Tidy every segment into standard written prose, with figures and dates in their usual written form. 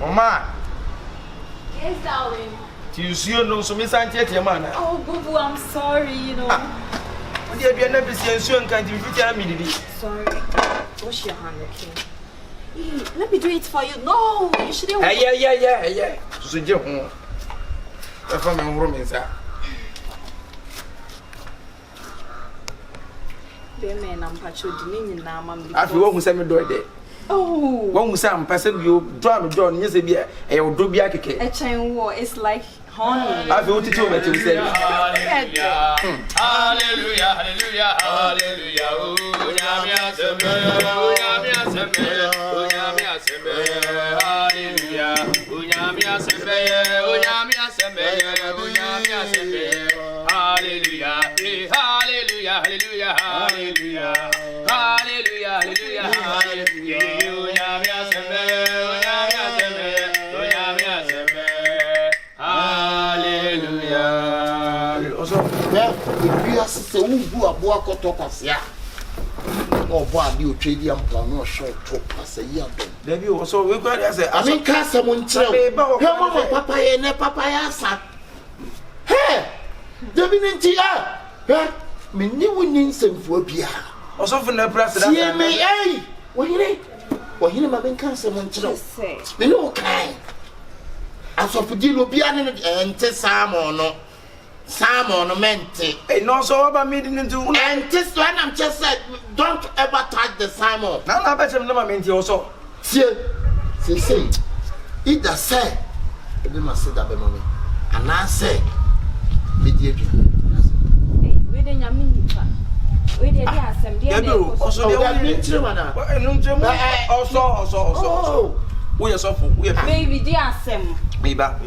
Mama. Yes, darling. You see, you know, so Miss Auntie, man. Oh, Boo, I'm sorry, you know. What do you never see and soon can't you tell me? Sorry. Wash your hand, okay? Hey, let me do it for you. No, you shouldn't. Yeah. So, Joe, if I'm in room inside. Man, I'm patrolling now, Mamma. I feel what we send me do it. Oh, one was some person you drive John, yes, a beer, and you'll do be a cake. a chain war is like honey. I feel to tell me to say, Hallelujah, hallelujah, hallelujah, hallelujah. Oh, Yamia Sembe, oh, Yamia Sembe, oh, Yamia Sembe, hallelujah. Oh, Yamia Sembe, oh, Yamia Sembe, oh, Yamia Sembe, hallelujah, hallelujah, hallelujah, hallelujah, hallelujah, hallelujah, hallelujah. Oh, Yamia Sembe, oh, Yamia Sembe, oh, Yamia Sembe, hallelujah. Also, if you are so who are boa cotopasia or body you trade your plan or short top as a year. there you also we got as a I mean, cast someone tell Mama Papa and Papa Asa. Hey, the Vinintia, me new names and phobia. or something the president. Yeah, me, eh? What he never been cast someone tell. Me no kind. As of Dilo Piano and Tessamon. Salmon meant it. Hey, no, so about meeting into and this one I'm just said, don't ever touch the salmon. now. I bet you never meant you also. See, it does say, I didn't say that, mommy. And I say, mediation. We didn't have minipa. We didn't have some dear. Also, the only also. We are so full. We are baby, dear Sam. me back.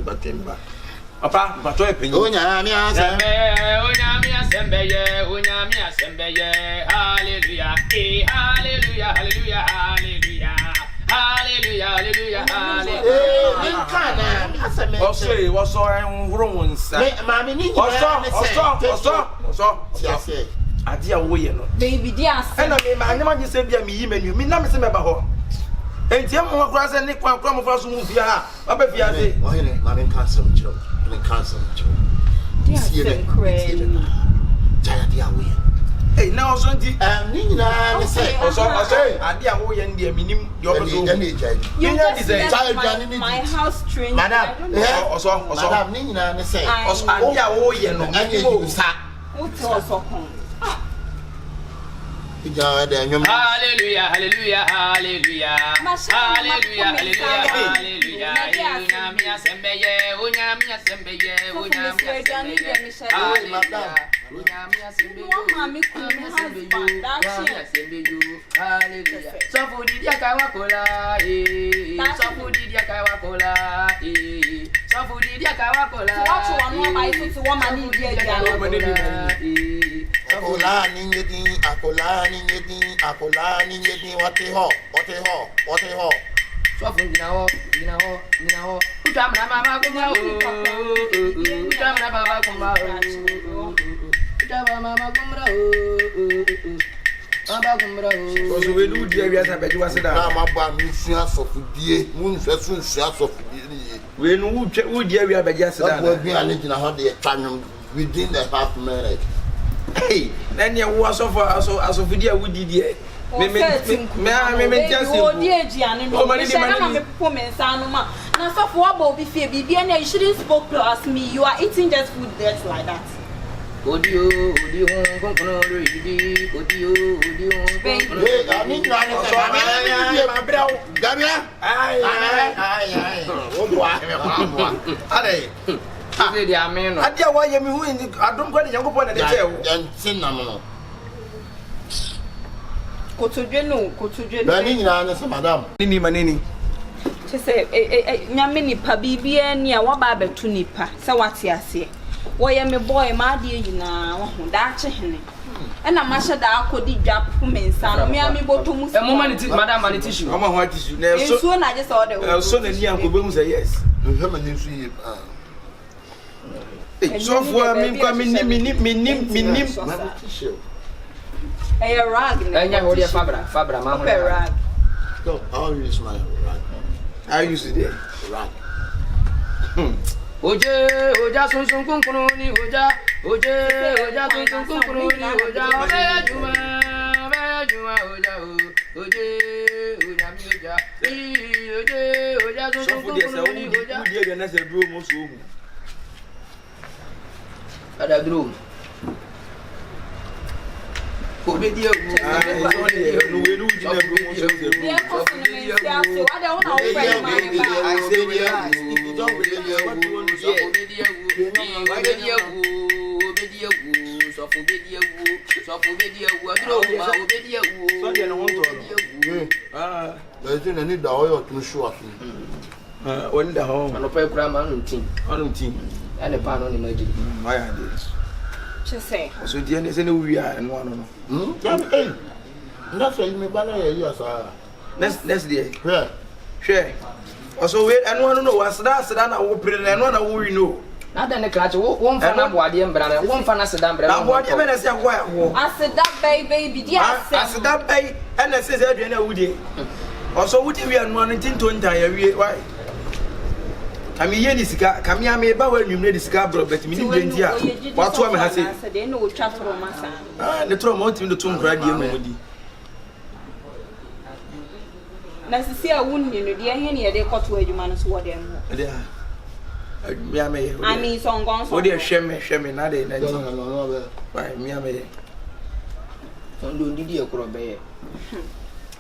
Papa, but I pay you. Unyamia sembe ye, unyamia sembe ye, hallelujah, hallelujah, hallelujah, hallelujah, hallelujah, hallelujah, hallelujah. Also, what's all wrong, sir? Mammy, I dear way, Baby, dear Sam. and I never just said, me, you mean, I'm saying about her. And tell me what cross and Nick will come across move here. I bet you are saying, Mammy can't some children. Dear Sam, crazy. hey, now, Santi, Nina, say, I dear way and dear minim, your You just left my house train. Madam, also, Nina, say, I dear way and you sat. What's also home? Hallelujah, hallelujah, hallelujah, hallelujah, hallelujah, hallelujah. Unyamia sembe ye, unyamia sembe ye, unyamia sembe ye. Hallelujah, unyamia sembe ye, unyamia sembe ye, unyamia sembe ye. Hallelujah. Sofu didia kaiwa kola, sofu didia kaiwa kola, sofu didia kaiwa kola. Watch one more by 51 money dear. Akola ni yedi, what a ho. So from Dinaho. Utamna mama kumba utamna baba kumba utamna mama kumba baba kumba. because we do dear, we are better. Was it I'm about me, so for dear, moon, so for dear. we know who dear, we are better. That will be a little how they time within the half minute. Hey, then you was of as of video we did here. Me just now, so for what be fair, you shouldn't spoke to us me. You are eating just food that's like that. Odio. I dear, why you mean I don't quite young upon the jail. And sin nominal. Go to Jeno, Madam. Nini Manini. She said, Yamini Pabibi and Yawababe to Nipa. So what's your say? Why am a boy, my dear, you know, that's a henny. And I'm sure that I could drop from inside. Me, I'm able to move. A moment, Madam, and tissue. I'm a white tissue. Soon I just ordered. Soon as young will say yes. So for me, coming, me, a rag. Fabra, Mamma rag. No, I'll use my rag. I used to there. Right. Oja sun kunkununi oja sun kunkununi oja mejuma oja sun kunkununi oja dia na se duro mo so mu ada duro obedia no we do jina duro mo so se dia ko se me sia se wa de wona wo friend ma me ba I say relax if you don't believe me what you want to say obedia so dia no want to There's no need to oil to show up. on the home ano pa kura ma no tin on team ene pa no ni maji why are they che say so dia ne se ne wi a no no Hey, that's why me bala here, sir. next day Yeah. hwe also we eno no was that na wo pre na na wo wi no na da ne krache wo mfa na boade mbra na wo mfa na sedan mbra na boade be na se akwa ya wo aseda baby dia as that bay and na se se aduane awudie also wudi wi eno no tinto ntan ya wi why kami ye ni sika kami ame ba wa nwumre di sika bro bet mi ni dwenti a wato am ha se de no wo twa toro masa ne tro mo timi do tum kra die mu di na sisi a wunni no de he ne ye de koto adwuma no so wo de mo de a mi ame ye ami so ngon so wo de hweme na de na ti No. why mi ame ye ndo ndidi ekro be ye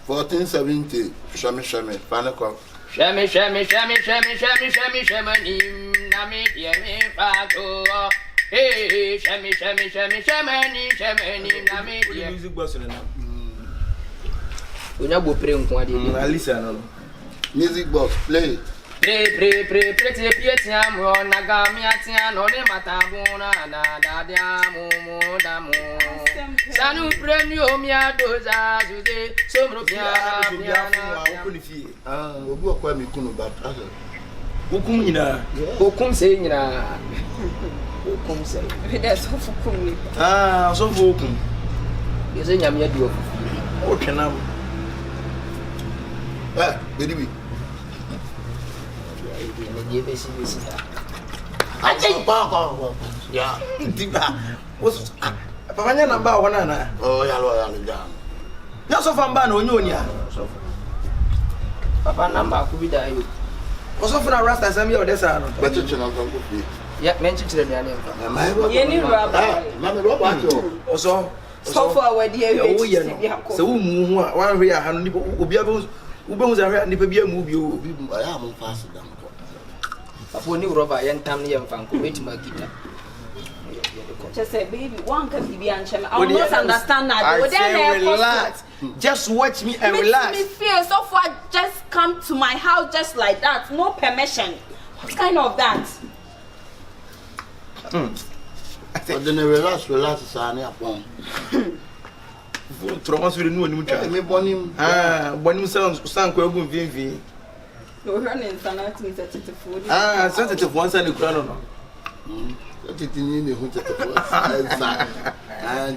1470. Shame. Panic. Shame ni na me ye me pato eh shame ni na me ye music box na onya bo pre nko ade ni Alisa no Music box, play it. pre te pietia mo na ga mi atia no de matabu na da dia mu da mu sanu premium ya doza zude somro ya piana ko ni fie Obu akwa mi kunu but hukum nyina okum se nyina okum se de so fukum ni so fo hukum yeze nyam ya dio o twenam baby. ye be si da Yeah. diba was papa nya namba wona na Oh, yalo jam. ya so fa mba na onye onia papa namba ku bi da yo o so funa rasta sam ya odesa no Better channel kan ko fi. ya men chichire mi ane mfa ye ni raba Mama roba acho. o so for awadi e wo ye no se wo mu hu a wan hwe ya ha no nipa obi abe hu za hwe nipa bi amu bi o Obi aya mo fast down. papa ni roba ye ntam ne ye mfa nko betima kita just say baby one can be anche I will not understand that I say relax just watch me and relax me feel so far just come to my house just like that no permission what kind of that But then relax sane apon. Troma so nu oni mutwa Me bonim. Bonim san ko agu mfimfi no running sanat me certificate sensitive one san kura no Titi ni ne hu tete fo.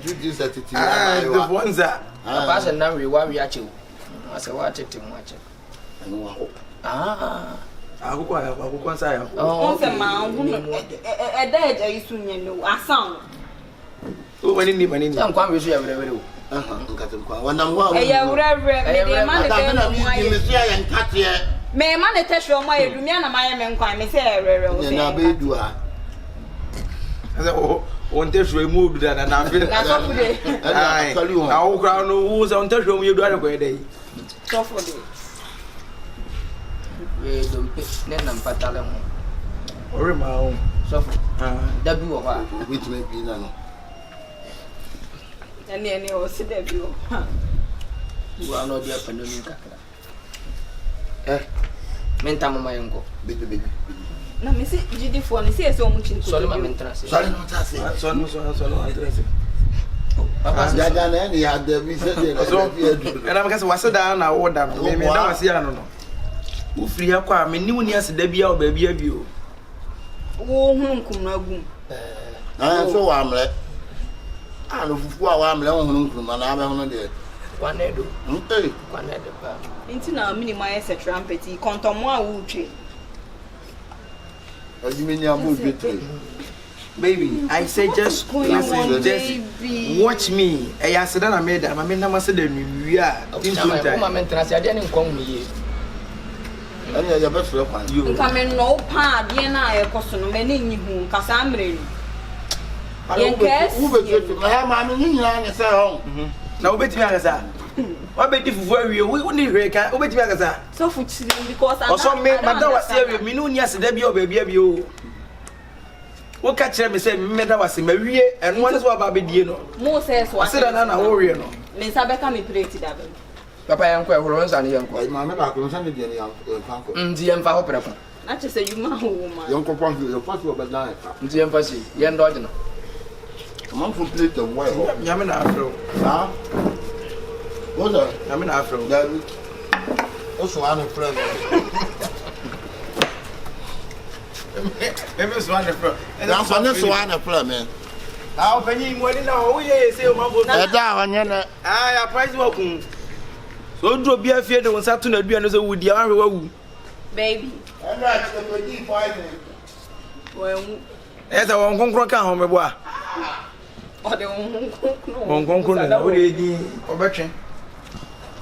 Juju titi. the ones that papa se na we wa we ache o ase wa tete mu ache akukwa nsa ya on se ma hu e da e isu nye no asan o mani ni ya nkwa we so ya were o Nkatemkwa. Wanam wa. e ya wura me de ma ne te no mu aye Me sia ya nkate. me ma ne te hwe mu aye dumia na ma ye me nkwan me se erere o se Na be du a. ase o nte hwe mu odu da na afi na so fu de ai na o kra no wo se nte hwe mu yedu are ko edai so fu de we do ne na mpatale mo ore ma o so da bi wo ha Which may be na no. ene o se de bi o wa no dia pandemi kakra menta mama yengo Baby. na me se gidi fo ne se o mu chin ko so le ma mentra se Sorry no ta say. so no address papa Ya ga na ni ya da bi se de na so bi edu. era makase waseda na wo da no me da wase ya no wo firi akwa me ni woni aseda bia o ba bia bi o wo hu nkum na agum Na so wa amle. No fufu a wa amle ho hu nkruma na abe ho no de. Kwanedo. Hey. Kwanedo. Into now, minimum as a trumpet, contomo wuche. You mean you're moving? Baby, I say just watch me. I said that I made them. I mean, I must say that we are. I didn't come here. And your best friend. You come in no pa, Vienna, a custom, many whom Cassambre. Who will get to my mammy in your Now, bet you as that. What bet if we wouldn't break? Oh, bet you as that. So, because I saw me, but that was serious. Me no yesterday, baby. What catch them say, Meda was in Maria, and one is what Baby Dino. Moses was said an warrior. Miss Abeka me created. Papa and Quaverons and young boy. My mother can send the young uncle. The Empire. Not to say you, my woman. Young company, your first will be dying. The Embassy, young Dodger. Come on, complete the way. Yamin Afro. Huh? What's that? Yamin Afro. Also, I'm a friend. Maybe it's wonderful. And I'm from this one, a friend, man. Now, Penny, what do you know? We say, Mamma, I price walking. So, do be afraid of Saturday, be another wood, the other baby. I'm not going to fight. Well, as I won't conquer home, boy. Or they won't conquer.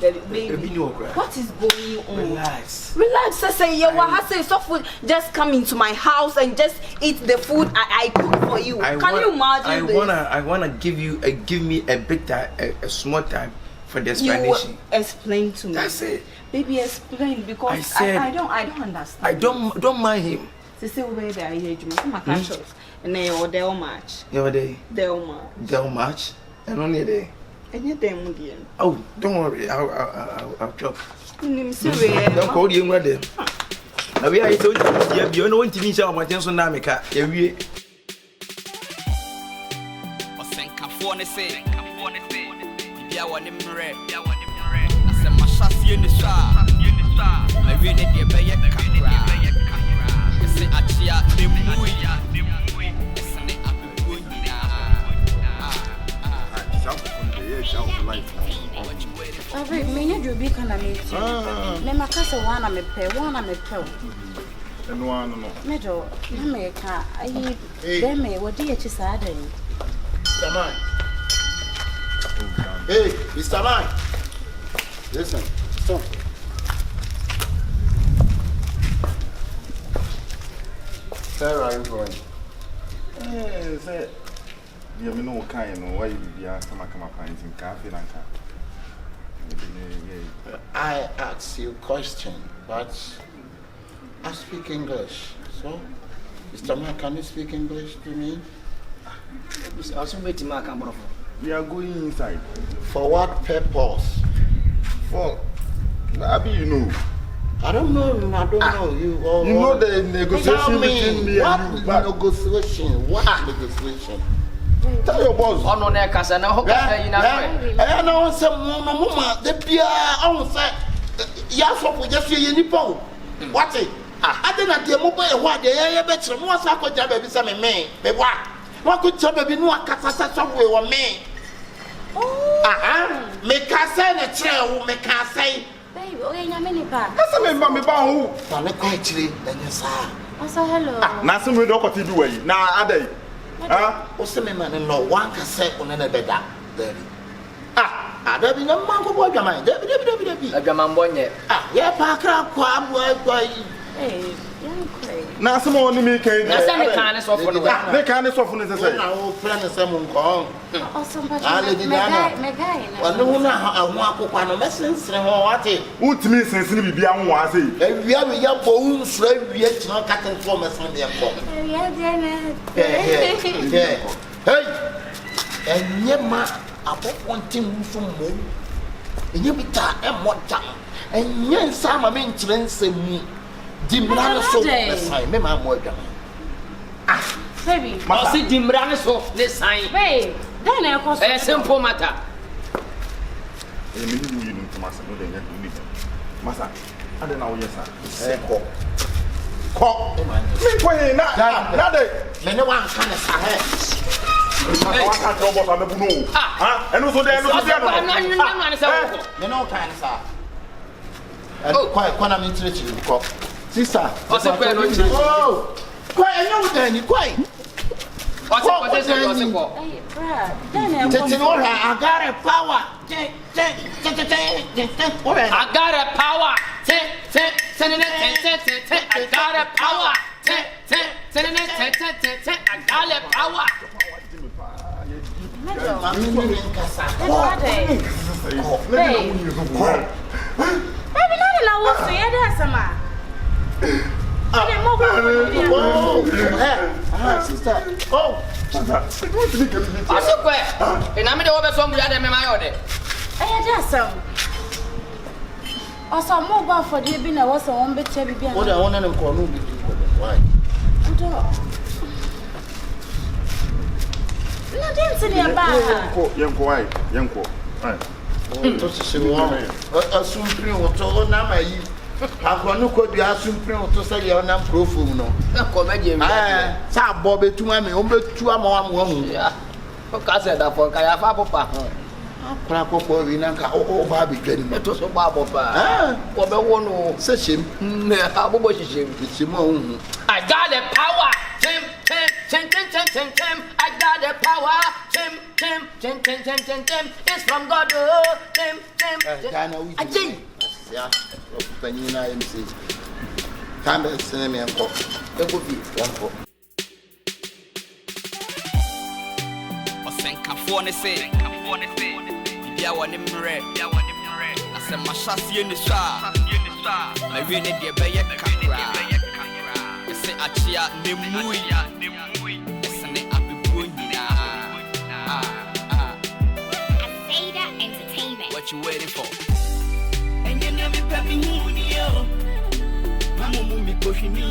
Baby, what is going on? Relax. I say, soft just come into my house and just eat the food I cook for you. Can you imagine? I wanna give me a bit time, a small time for the explanation. You explain to me. That's it. Baby, explain because I don't understand. I don't mind him. Say where they are here, my catchers, and they are Del March. Del March, and only a day. Oh, don't worry, I'll chop. Don't call you ready. Now we are told you know when to meet our Martinson Namika. Me do be kind of me. Me makasa wana me pe. And one no. Me do me ka ayi dem me wodi echi saa dan. Mr. Man. Hey, Mr. Man. Listen. Stop. Where are you going? Say, you know, kind of why you be asking my pints in cafe and car. I ask you a question, but I speak English. So, Mr. Man, can you speak English to me? We are going inside. For what purpose? For, Abby, you know. I don't know. You know the negotiation between me and you. What negotiation? What negotiation? Tell your boss. Oh no, I can't. I know some mama. The beer. I say, yes, we just see any po. What it? I didn't get mobile. What the air better? What's I could jump every summer, me. What could jump every no cassa somewhere or me? Make us say a trail, make us say. Baby, oh, yeah, many back. That's a member me bow. I'm quietly, then you saw. Also, hello. Nothing we don't do away. Now, are they? What's the man? No one can say on another bed. There be no man who bought your mind. There be a man born yet. Yeah, Parker, quam, hey, now, some more me came. That's any kind of soft. They can't soften as I say. Now, friend, and someone call. Also, well, no, I want to find a message. What me since you be on was it? And we have a young bone, slave, we are not cutting from us on their phone. Hey, and yet, ma, I bought one thing from home. And you be tired and more time. And yes, some of maintenance and me. Dimrana so this time, me my mother. Baby, I see Dimrana so this time. Babe, then I cost a simple matter. You need to master, no, they need to Massa, I don't know, yes, sir. Call. Me, wait, not no one can say. can't tell what I'm going to know. And also, there is no time, sir. And quite when I'm interested in cock. Sister, what's a quite? Oh, quite, I know then, quite. What's it? I got a power. I got a power. I got a power. Also, mobile for the bin, I was on bit heavy. What I want to call me. Why? No, dancing in a bar. Young boy. A soon print or told Nama. I'm going to quote the assumed print to say your name profuno. Bobby to my woman. I said that for Kaya Papa. Crack up for Vinanka or Barbie getting it was a barber. For the one says him. It's him. I got the power. Tim. I got the power. Tim. It's from God. Tim. I think. Yeah, Penina MC. Can't send me a book. It would be one. I want him red. I said, my chassis in the shop. I really did a can't. I say, Achia, Nimui. It's an Afeda Entertainment. What you waiting for? And you never pay me, Mamma, pushing me.